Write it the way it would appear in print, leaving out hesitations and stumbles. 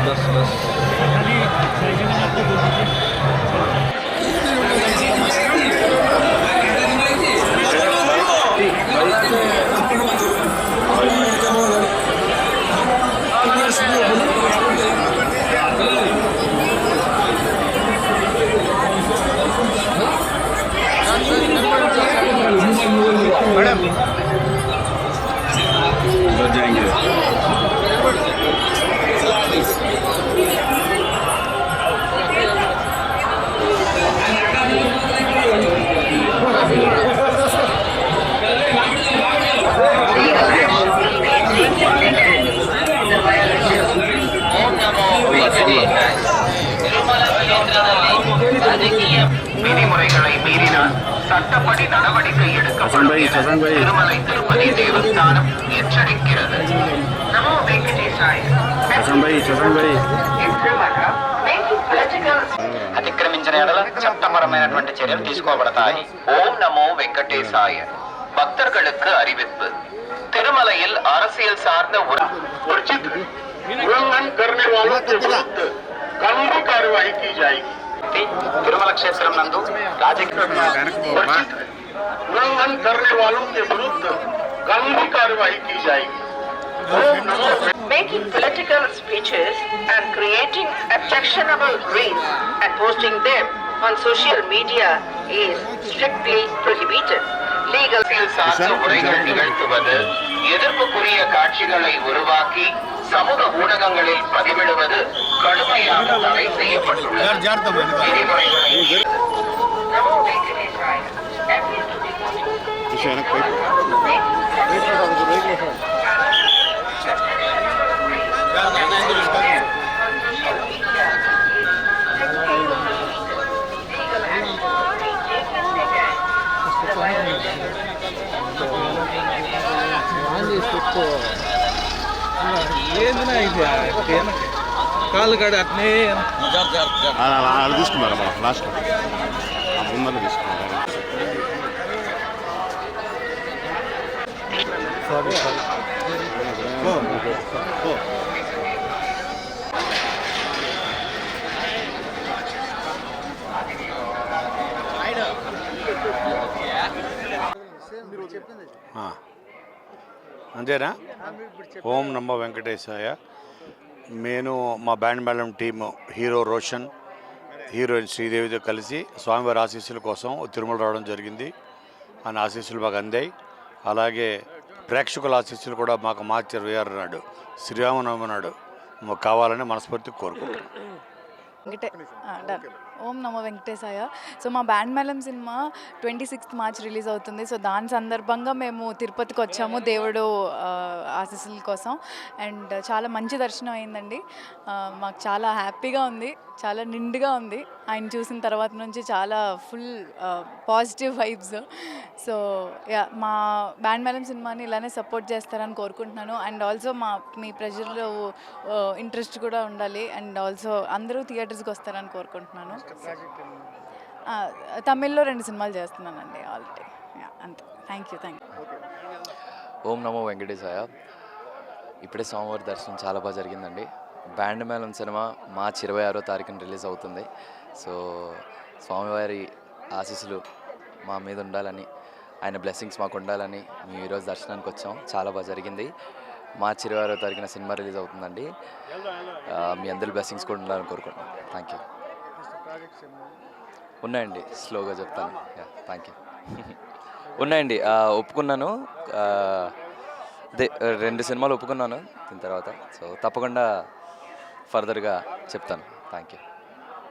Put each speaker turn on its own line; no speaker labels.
बस बस मैडम उधर जाएंगे
விதிமுறைகளை மீறினால் சட்டப்படி நடவடிக்கை எடுக்கப்படும் என திருமலை திருப்பதி தேவஸ்தானம் எச்சரிக்கிறது. நமோ వెంకటేశాయ. అతిక్రమించిన ఎడల చట్టపరమైనటువంటి చర్యలు తీసుకోబడతాయి. ఓం నమో వెంకటేశాయ. பக்தர்களுக்கு அறிவிப்பு. திருமலையில் அரசியல் சார்ந்த కార్యవాహి की जाएगी. తిరుమల క్షేత్రం నందు రాజకీయ उल्लंघन करने वालों के विरुद्ध कानूनी कार्यवाही की जाएगी. Making political speeches and creating objectionable reels and posting them on social media is strictly prohibited. Legal சார்ந்த உரைகள் நிகழ்த்துவது, எதிர்ப்புக்குரிய காட்சிகளை உருவாக்கி சமூக ஊடகங்களில் பதிவிடுவது கடுமையாக தடை செய்யப்பட்டுள்ளது.
కాళ్ళు కాడ అట్నే
వాళ్ళు తీసుకున్నారా మనం లాస్ట్ ముందర తీసుకున్నారు. అంతేనా? ఓం నమో వెంకటేశాయ. నేను మా band Melam team hero Roshan, heroine శ్రీదేవితో కలిసి స్వామివారి ఆశీస్సుల కోసం తిరుమల రావడం జరిగింది. ఆయన ఆశీస్సులు మాకు అందాయి. అలాగే ప్రేక్షకుల ఆశీస్సులు కూడా మాకు మార్చి 26 నాడు శ్రీరామనవమి నాడు మాకు కావాలని మనస్ఫూర్తిగా కోరుకుంటున్నాను.
ఓం నమో వెంకటేశాయ. సో మా band Melam cinema 26th March release అవుతుంది. సో దాని సందర్భంగా మేము తిరుపతికి వచ్చాము దేవుడు ఆశీస్సుల కోసం. అండ్ చాలా మంచి దర్శనం అయిందండి. మాకు చాలా హ్యాపీగా ఉంది, చాలా నిండుగా ఉంది. ఆయన చూసిన తర్వాత నుంచి చాలా ఫుల్ పాజిటివ్ వైబ్స్. సో మా బ్యాండ్ మేళం సినిమాని ఇలానే సపోర్ట్ చేస్తారని కోరుకుంటున్నాను. అండ్ ఆల్సో మీ ప్రెజర్లో ఇంట్రెస్ట్ కూడా ఉండాలి. అండ్ ఆల్సో అందరూ థియేటర్స్కి వస్తారని కోరుకుంటున్నాను. తమిళ్లో 2 సినిమాలు చేస్తున్నానండి ఆల్రెడీ. అంతే. Thank you.
ఓం నమో వెంకటేశాయ. ఇప్పుడే స్వామివారి దర్శనం చాలా బాగా జరిగిందండి. బ్యాండ్ మేళం సినిమా మార్చ్ 26వ తారీఖున రిలీజ్ అవుతుంది. సో స్వామివారి ఆశీస్సులు మా మీద ఉండాలని, ఆయన బ్లెస్సింగ్స్ మాకు ఉండాలని మేము ఈరోజు దర్శనానికి వచ్చాం. చాలా బాగా జరిగింది. మార్చ్ 26వ తారీఖున సినిమా రిలీజ్ అవుతుందండి. మీ అందరి బ్లెస్సింగ్స్ కూడా ఉండాలని కోరుకుంటున్నాను. Thank you. ఉన్నాయండి, స్లోగా చెప్తాను. Thank you. ఉన్నాయండి, ఒప్పుకున్నాను. అదే 2 సినిమాలు ఒప్పుకున్నాను దీని తర్వాత. సో తప్పకుండా ఫర్దర్గా చెప్తాను. Thank you.